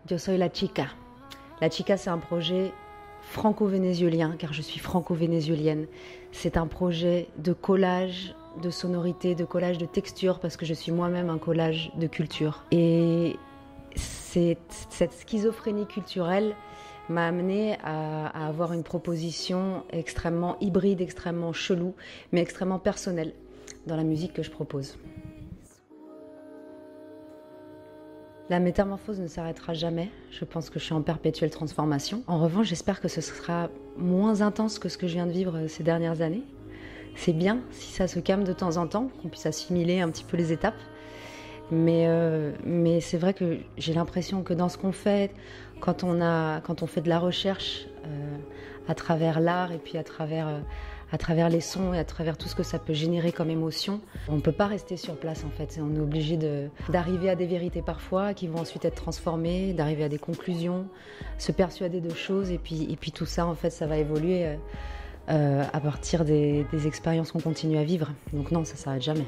Yo soy la chica. La chica, c'est un projet franco-vénézuélien, car je suis franco-vénézuélienne. C'est un projet de collage de sonorités, de collage de textures, parce que je suis moi-même un collage de culture. Et cette schizophrénie culturelle m'a amenée à avoir une proposition extrêmement hybride, extrêmement chelou, mais extrêmement personnelle dans la musique que je propose. La métamorphose ne s'arrêtera jamais. Je pense que je suis en perpétuelle transformation. En revanche, j'espère que ce sera moins intense que ce que je viens de vivre ces dernières années. C'est bien si ça se calme de temps en temps, qu'on puisse assimiler un petit peu les étapes. Mais c'est vrai que j'ai l'impression que dans ce qu'on fait, quand on fait de la recherche à travers l'art et puis à travers les sons et à travers tout ce que ça peut générer comme émotion, on ne peut pas rester sur place en fait. On est obligé d'arriver à des vérités parfois qui vont ensuite être transformées, d'arriver à des conclusions, se persuader de choses et puis tout ça en fait ça va évoluer à partir des expériences qu'on continue à vivre. Donc non, ça ne s'arrête jamais.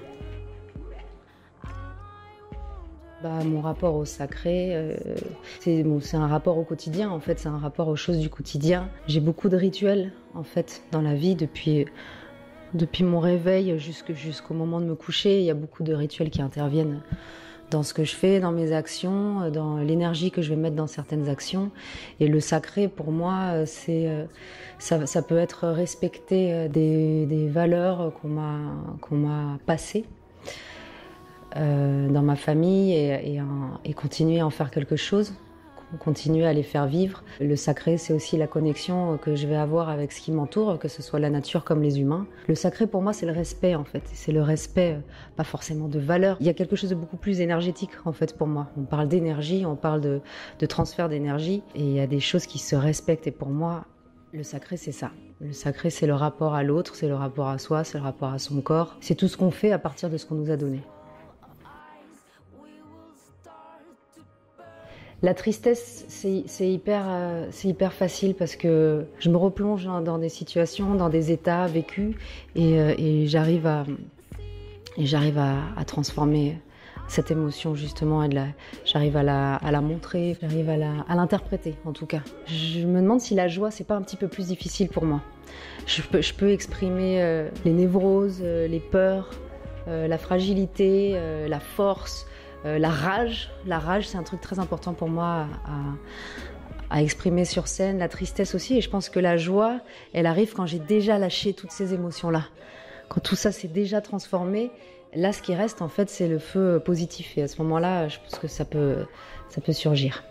Mon rapport au sacré, c'est un rapport au quotidien en fait, c'est un rapport aux choses du quotidien. J'ai beaucoup de rituels en fait dans la vie depuis mon réveil jusqu'au moment de me coucher. Il y a beaucoup de rituels qui interviennent dans ce que je fais, dans mes actions, dans l'énergie que je vais mettre dans certaines actions. Et le sacré pour moi, ça peut être respecter des valeurs qu'on m'a passées. Dans ma famille et continuer à en faire quelque chose, continuer à les faire vivre. Le sacré, c'est aussi la connexion que je vais avoir avec ce qui m'entoure, que ce soit la nature comme les humains. Le sacré, pour moi, c'est le respect, en fait. C'est le respect, pas forcément de valeur. Il y a quelque chose de beaucoup plus énergétique, en fait, pour moi. On parle d'énergie, on parle de transfert d'énergie, et il y a des choses qui se respectent. Et pour moi, le sacré, c'est ça. Le sacré, c'est le rapport à l'autre, c'est le rapport à soi, c'est le rapport à son corps. C'est tout ce qu'on fait à partir de ce qu'on nous a donné. La tristesse, c'est hyper facile parce que je me replonge dans des situations, dans des états vécus et j'arrive à transformer cette émotion justement et j'arrive à la montrer, j'arrive à l'interpréter en tout cas. Je me demande si la joie, c'est pas un petit peu plus difficile pour moi. Je peux exprimer les névroses, les peurs, la fragilité, la force. La rage, c'est un truc très important pour moi à exprimer sur scène, la tristesse aussi, et je pense que la joie, elle arrive quand j'ai déjà lâché toutes ces émotions-là. Quand tout ça s'est déjà transformé, là, ce qui reste, en fait, c'est le feu positif, et à ce moment-là, je pense que ça peut surgir.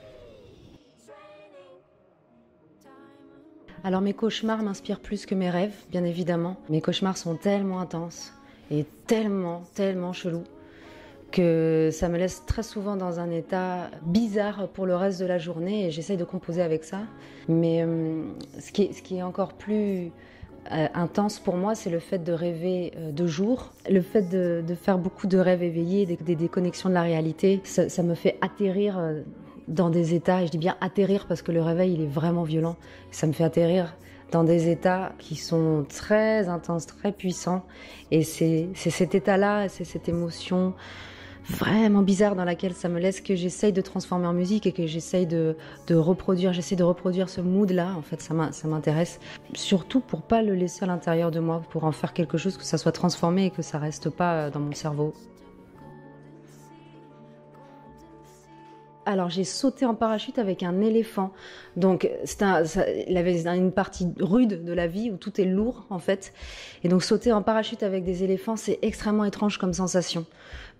Alors, mes cauchemars m'inspirent plus que mes rêves, bien évidemment. Mes cauchemars sont tellement intenses et tellement chelous que ça me laisse très souvent dans un état bizarre pour le reste de la journée et j'essaye de composer avec ça. Mais ce qui est encore plus intense pour moi, c'est le fait de rêver de jour, le fait de faire beaucoup de rêves éveillés, des déconnexions de la réalité. Ça me fait atterrir dans des états, et je dis bien atterrir parce que le réveil il est vraiment violent, ça me fait atterrir dans des états qui sont très intenses, très puissants, et c'est cet état-là, c'est cette émotion vraiment bizarre dans laquelle ça me laisse, que j'essaye de transformer en musique et que j'essaye de reproduire. J'essaie de reproduire ce mood-là, en fait, ça m'intéresse. Surtout pour pas le laisser à l'intérieur de moi, pour en faire quelque chose, que ça soit transformé et que ça reste pas dans mon cerveau. Alors j'ai sauté en parachute avec un éléphant, donc il avait une partie rude de la vie où tout est lourd en fait, et donc sauter en parachute avec des éléphants c'est extrêmement étrange comme sensation,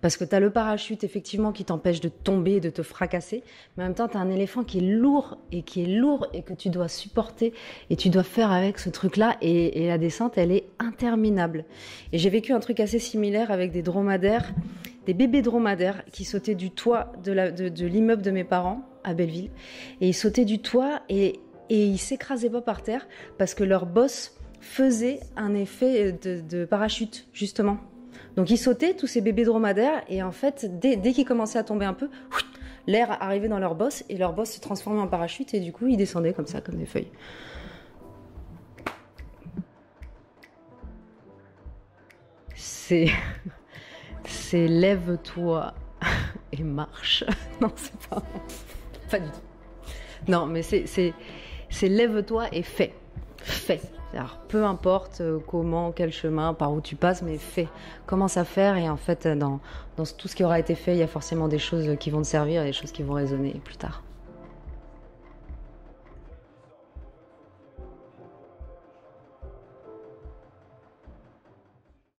parce que t'as le parachute effectivement qui t'empêche de tomber et de te fracasser, mais en même temps t'as un éléphant qui est lourd et que tu dois supporter et tu dois faire avec ce truc là, et la descente elle est interminable. Et j'ai vécu un truc assez similaire avec des dromadaires, des bébés dromadaires qui sautaient du toit de l'immeuble de mes parents à Belleville. Et ils sautaient du toit et ils s'écrasaient pas par terre parce que leur bosse faisait un effet de parachute, justement. Donc ils sautaient, tous ces bébés dromadaires, et en fait, dès qu'ils commençaient à tomber un peu, l'air arrivait dans leur bosse et leur bosse se transformait en parachute et du coup, ils descendaient comme ça, comme des feuilles. C'est lève-toi et marche. Non, c'est pas du tout. Non, mais c'est lève-toi et fais. Fais. Alors, peu importe comment, quel chemin, par où tu passes, mais fais. Commence à faire et en fait, dans tout ce qui aura été fait, il y a forcément des choses qui vont te servir et des choses qui vont résonner plus tard.